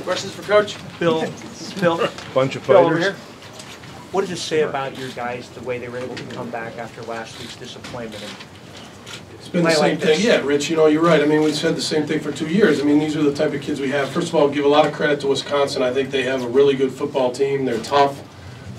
Questions for Coach? Bill. Bunch of Bill, over fighters. here. What does it say about your guys, the way they were able to come back after last week's disappointment? It's been the same thing. Yeah, Rich, you know, you're right. I mean, we've said the same thing for 2 years. I mean, these are the type of kids we have. First of all, give a lot of credit to Wisconsin. I think they have a really good football team. They're tough.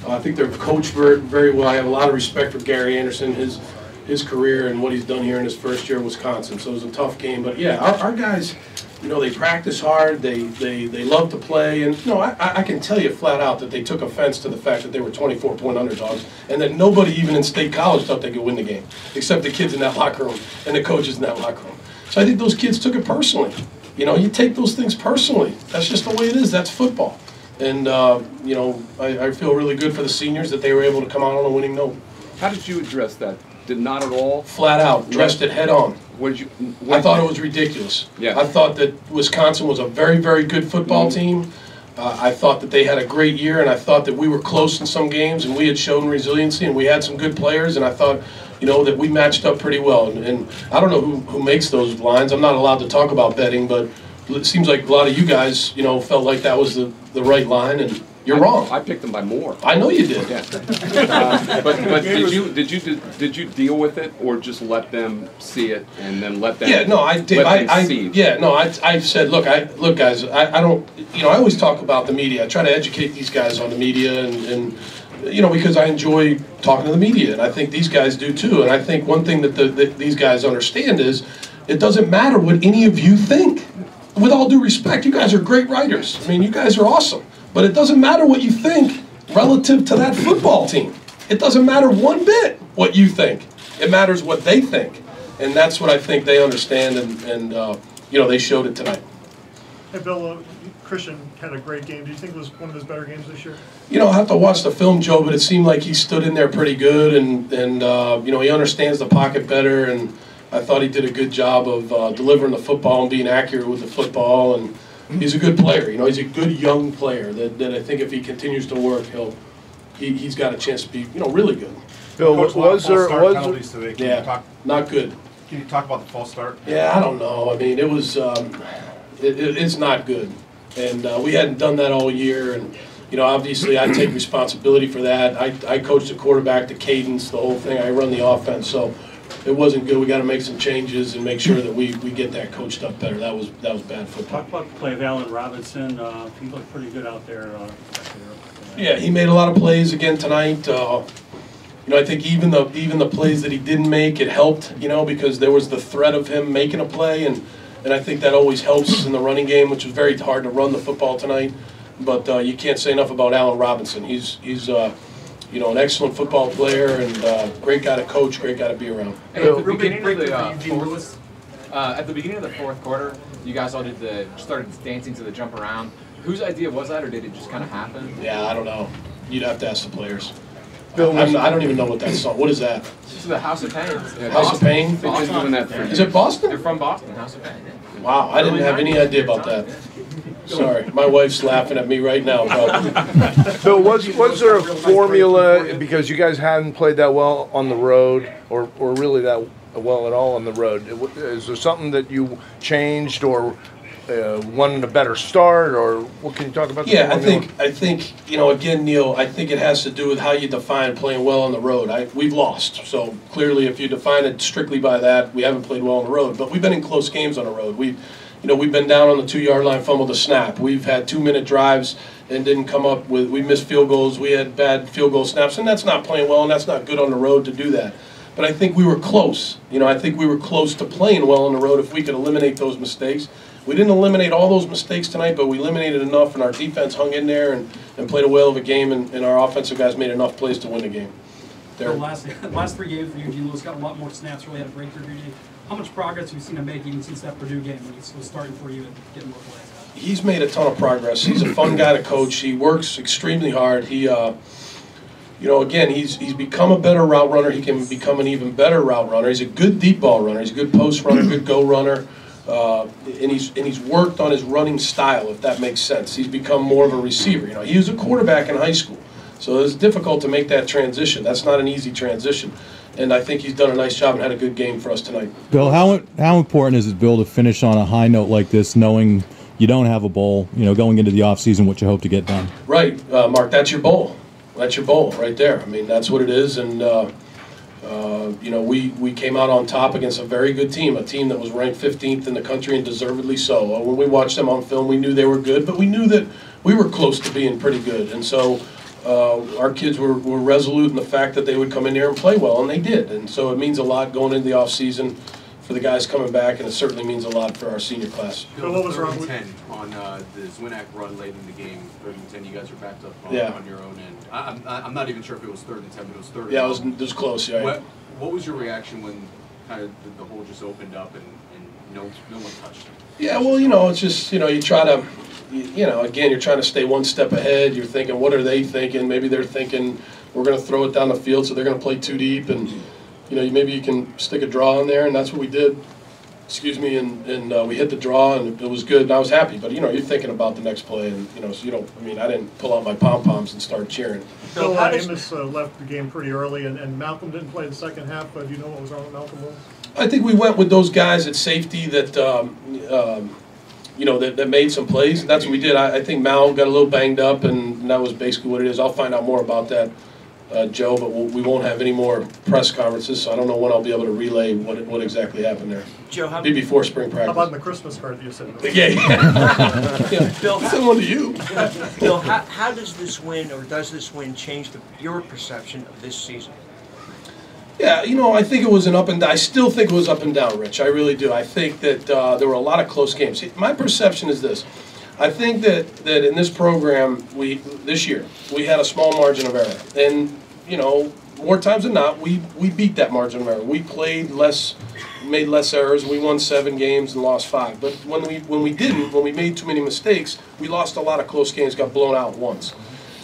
I think they're coached very well. I have a lot of respect for Gary Anderson, his career and what he's done here in his first year at Wisconsin. So it was a tough game. But, yeah, our guys, you know, they practice hard. They love to play. And, you know, I can tell you flat out that they took offense to the fact that they were 24-point underdogs and that nobody even in State College thought they could win the game, except the kids in that locker room and the coaches in that locker room. So I think those kids took it personally. You know, you take those things personally. That's just the way it is. That's football. And, you know, I feel really good for the seniors that they were able to come out on a winning note. How did you address that? Did not at all? Flat out. Dressed it head on. I thought it was ridiculous. Yeah. I thought that Wisconsin was a very, very good football team. I thought that they had a great year, and I thought that we were close in some games, and we had shown resiliency, and we had some good players, and I thought, you know, that we matched up pretty well. And I don't know who makes those lines. I'm not allowed to talk about betting, but it seems like a lot of you guys, you know, felt like that was the right line, and you're wrong. I picked them by more. I know you did. Yeah. But did you deal with it, or just let them see it and then let them? Yeah, no, I did. I said, look, guys, I don't, you know, I always talk about the media. I try to educate these guys on the media, and you know, because I enjoy talking to the media, and I think these guys do too. And I think one thing that these guys understand is it doesn't matter what any of you think. With all due respect, you guys are great writers. I mean, you guys are awesome. But it doesn't matter what you think relative to that football team. It doesn't matter one bit what you think. It matters what they think. And that's what I think they understand, and you know, they showed it tonight. Hey, Bill, Christian had a great game. Do you think it was one of his better games this year? You know, I have to watch the film, Joe, but it seemed like he stood in there pretty good, and you know, he understands the pocket better, and I thought he did a good job of delivering the football and being accurate with the football, and he's a good player. You know, he's a good young player that I think if he continues to work, he's got a chance to be, you know, really good. Bill, was there yeah, not good. Can you talk about the false start? Yeah, I don't know. I mean, it was it's not good, and we hadn't done that all year, and you know, obviously I take responsibility for that. I coach the quarterback, the cadence, the whole thing. I run the offense, so it wasn't good. We got to make some changes and make sure that we get that coached up better. That was bad football. Talk about the play of Allen Robinson. He looked pretty good out there. Yeah, he made a lot of plays again tonight. You know, I think even the plays that he didn't make, it helped. You know, because there was the threat of him making a play, and I think that always helps in the running game, which was very hard to run the football tonight. But you can't say enough about Allen Robinson. He's you know, an excellent football player and great guy to coach, great guy to be around. Hey, at the beginning of the fourth quarter, you guys all started dancing to the jump around. Whose idea was that, or did it just kind of happen? Yeah, I don't know. You'd have to ask the players. I don't even know what that song. What is that? It's the House of Pain. Yeah, House of Pain? Is it Boston? They're from Boston. House of Pain. Yeah. Wow, I didn't have any idea about that. Sorry, my wife's laughing at me right now. Bill, was there a formula, because you guys hadn't played that well on the road, or really that well at all on the road? Is there something that you changed or wanted a better start, or what can you talk about? Yeah, I think you know, again, Neil, I think it has to do with how you define playing well on the road. We've lost, so clearly, if you define it strictly by that, we haven't played well on the road. But we've been in close games on the road. You know, we've been down on the 2-yard line, fumbled the snap. We've had 2-minute drives and didn't come up with. We missed field goals. We had bad field goal snaps, and that's not playing well, and that's not good on the road to do that. But I think we were close. You know, I think we were close to playing well on the road if we could eliminate those mistakes. We didn't eliminate all those mistakes tonight, but we eliminated enough, and our defense hung in there and played a whale of a game, and our offensive guys made enough plays to win the game. The last 3 games for Eugene Lewis got a lot more snaps, really had a breakthrough game. How much progress have you seen him make even since that Purdue game when he was starting for you and getting more plays? He's made a ton of progress. He's a fun guy to coach. He works extremely hard. He, you know, again, he's become a better route runner. He can become an even better route runner. He's a good deep ball runner. He's a good post runner, good go runner. And he's worked on his running style, if that makes sense. He's become more of a receiver. You know, he was a quarterback in high school. So it's difficult to make that transition. That's not an easy transition. And I think he's done a nice job and had a good game for us tonight. Bill, how important is it, Bill, to finish on a high note like this, knowing you don't have a bowl, going into the offseason, what you hope to get done? Right, Mark, that's your bowl. That's your bowl right there. I mean, that's what it is. And, we came out on top against a very good team, a team that was ranked 15th in the country and deservedly so. When we watched them on film, we knew they were good, but we knew that we were close to being pretty good. And so our kids were resolute in the fact that they would come in there and play well, and they did. And so it means a lot going into the offseason for the guys coming back, and it certainly means a lot for our senior class. Bill, what was wrong with 10 on the Zwinnach run late in the game? 3rd and 10. You guys are backed up on your own end. I'm not even sure if it was 3rd and 10, but it was 3rd. Yeah, it was close. Yeah. What was your reaction when kind of the hole just opened up and no one touched it? Yeah, well, it's just you try to, again, you're trying to stay one step ahead. You're thinking, what are they thinking? Maybe they're thinking we're going to throw it down the field, so they're going to play too deep, and maybe you can stick a draw in there, and that's what we did. Excuse me, and we hit the draw, and it was good, and I was happy. But you're thinking about the next play, and so you don't. I mean, I didn't pull out my pom poms and start cheering. Bill, Amos left the game pretty early, and Malcolm didn't play the second half. Do you know what was wrong with Malcolm? I think we went with those guys at safety that that made some plays. That's what we did. I think Mal got a little banged up, and that was basically what it is. I'll find out more about that, Joe, but we won't have any more press conferences, so I don't know when I'll be able to relay what exactly happened there. Joe, be before spring practice. How about the Christmas card that you sent? Yeah. Bill, send one to you. Bill, how does this win change your perception of this season? Yeah, I think it was an up and down. I still think it was up and down, Rich. I really do. I think that there were a lot of close games. My perception is this. I think that in this program, this year, we had a small margin of error. And, more times than not, we beat that margin of error. We played less, made less errors. We won 7 games and lost 5. But when we made too many mistakes, we lost a lot of close games, got blown out once.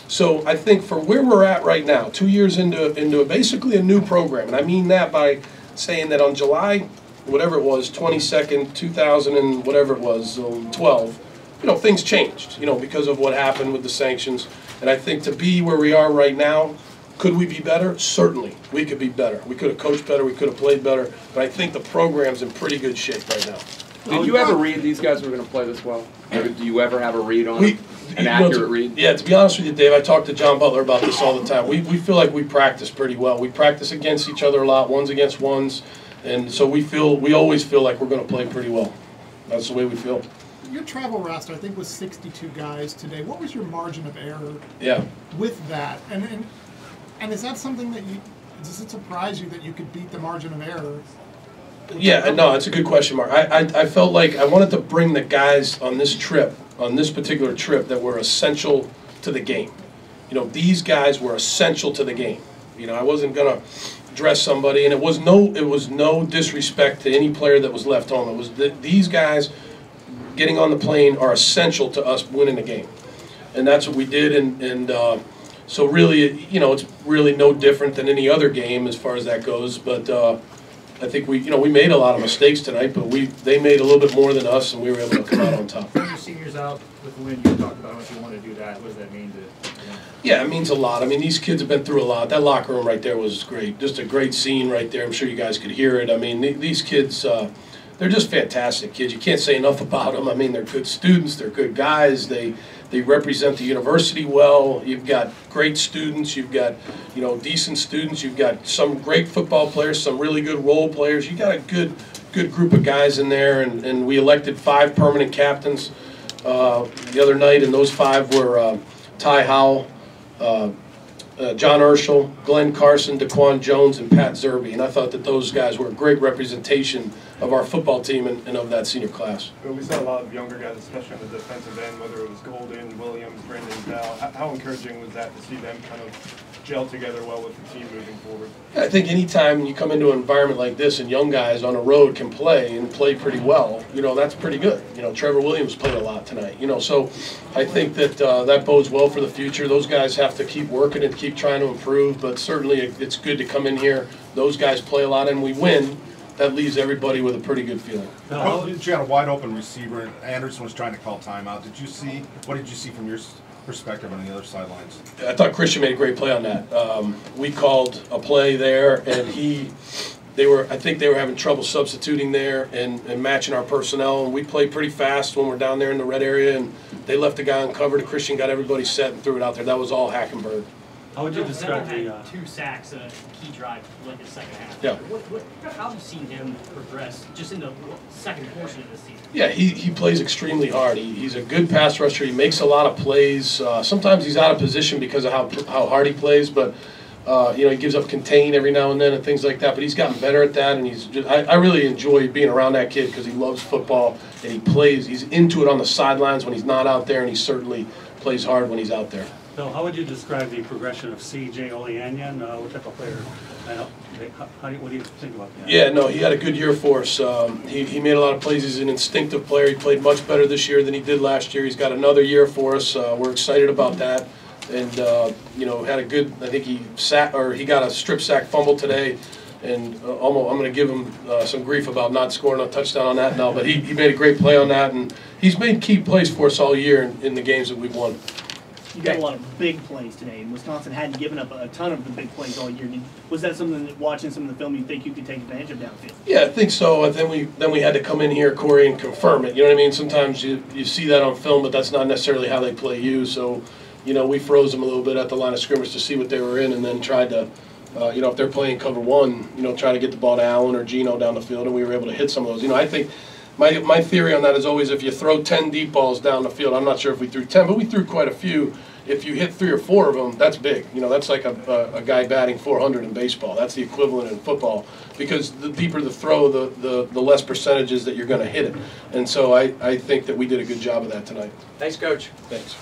So I think for where we're at right now, 2 years into basically a new program, and I mean that by saying that on July, whatever it was, 22nd, 2000 and whatever it was, 12, things changed, because of what happened with the sanctions. And I think to be where we are right now, could we be better? Certainly, we could be better. We could have coached better, we could have played better, but I think the program's in pretty good shape right now. Did you ever read these guys were going to play this well? Do you ever have a read on them? An accurate read? Yeah, to be honest with you, Dave, I talk to John Butler about this all the time. We feel like we practice pretty well. We practice against each other a lot, ones against ones, and so we always feel like we're going to play pretty well. That's the way we feel. Your travel roster, I think, was 62 guys today. What was your margin of error with that? And is that something that does it surprise you that you could beat the margin of error? Yeah, no, that's a good question, Mark. I felt like I wanted to bring the guys on this particular trip that were essential to the game. These guys were essential to the game. I wasn't gonna dress somebody, and it was no disrespect to any player that was left home. It was these guys getting on the plane are essential to us winning the game, and that's what we did. And so really, it's really no different than any other game as far as that goes. But I think we made a lot of mistakes tonight, but they made a little bit more than us, and we were able to come out on top. Your seniors out with the win, you talked about how much you want to do that. What does that mean to? Yeah, it means a lot. I mean, these kids have been through a lot. That locker room right there was great. Just a great scene right there. I'm sure you guys could hear it. I mean, these kids, they're just fantastic kids. You can't say enough about them. I mean, they're good students. They're good guys. They represent the university well. You've got great students. You've got, decent students. You've got some great football players, some really good role players. You got a good group of guys in there, and we elected 5 permanent captains the other night, and those 5 were Ty Howell, John Urschel, Glenn Carson, DeQuan Jones, and Pat Zerby. And I thought that those guys were a great representation of our football team and of that senior class. We saw a lot of younger guys, especially on the defensive end, whether it was Golden, Williams, Brendan Bell. How encouraging was that to see them kind of gel together well with the team moving forward? I think anytime you come into an environment like this and young guys on a road can play and play pretty well, that's pretty good. Trevor Williams played a lot tonight. So I think that that bodes well for the future. Those guys have to keep working and keep trying to improve, but certainly it's good to come in here. Those guys play a lot and we win. That leaves everybody with a pretty good feeling. You had a wide open receiver, and Anderson was trying to call timeout. What did you see from your perspective on the other sidelines? I thought Christian made a great play on that. We called a play there, and I think they were having trouble substituting there and matching our personnel. And we played pretty fast when we're down there in the red area, and they left the guy uncovered. Christian got everybody set and threw it out there. That was all Hackenberg. How would you describe the 2 sacks in a key drive like the second half? Yeah. How have you seen him progress just in the second portion of this season? Yeah, he plays extremely hard. He's a good pass rusher. He makes a lot of plays. Sometimes he's out of position because of how hard he plays, but he gives up contain every now and then and things like that. But he's gotten better at that, and I really enjoy being around that kid because he loves football and he plays. He's into it on the sidelines when he's not out there, and he certainly plays hard when he's out there. Bill, how would you describe the progression of C.J. Oleanian? What type of player? What do you think about that? Yeah, no, he had a good year for us. He made a lot of plays. He's an instinctive player. He played much better this year than he did last year. He's got another year for us. We're excited about that. And had a good. I think he got a strip sack fumble today, and I'm going to give him some grief about not scoring a touchdown on that now. But he made a great play on that, and he's made key plays for us all year in the games that we've won. You got a lot of big plays today, and Wisconsin hadn't given up a ton of the big plays all year. Was that something that, watching some of the film, you think you could take advantage of downfield? Yeah, I think so. And then we had to come in here, Corey, and confirm it. You know what I mean? Sometimes you see that on film, but that's not necessarily how they play you. So, we froze them a little bit at the line of scrimmage to see what they were in, and then tried to, if they're playing cover one, try to get the ball to Allen or Gino down the field, and we were able to hit some of those. I think my theory on that is always if you throw 10 deep balls down the field, I'm not sure if we threw 10, but we threw quite a few. If you hit 3 or 4 of them, that's big. That's like a guy batting 400 in baseball. That's the equivalent in football, because the deeper the throw, the less percentages that you're going to hit it. And so I think that we did a good job of that tonight. Thanks, Coach. Thanks.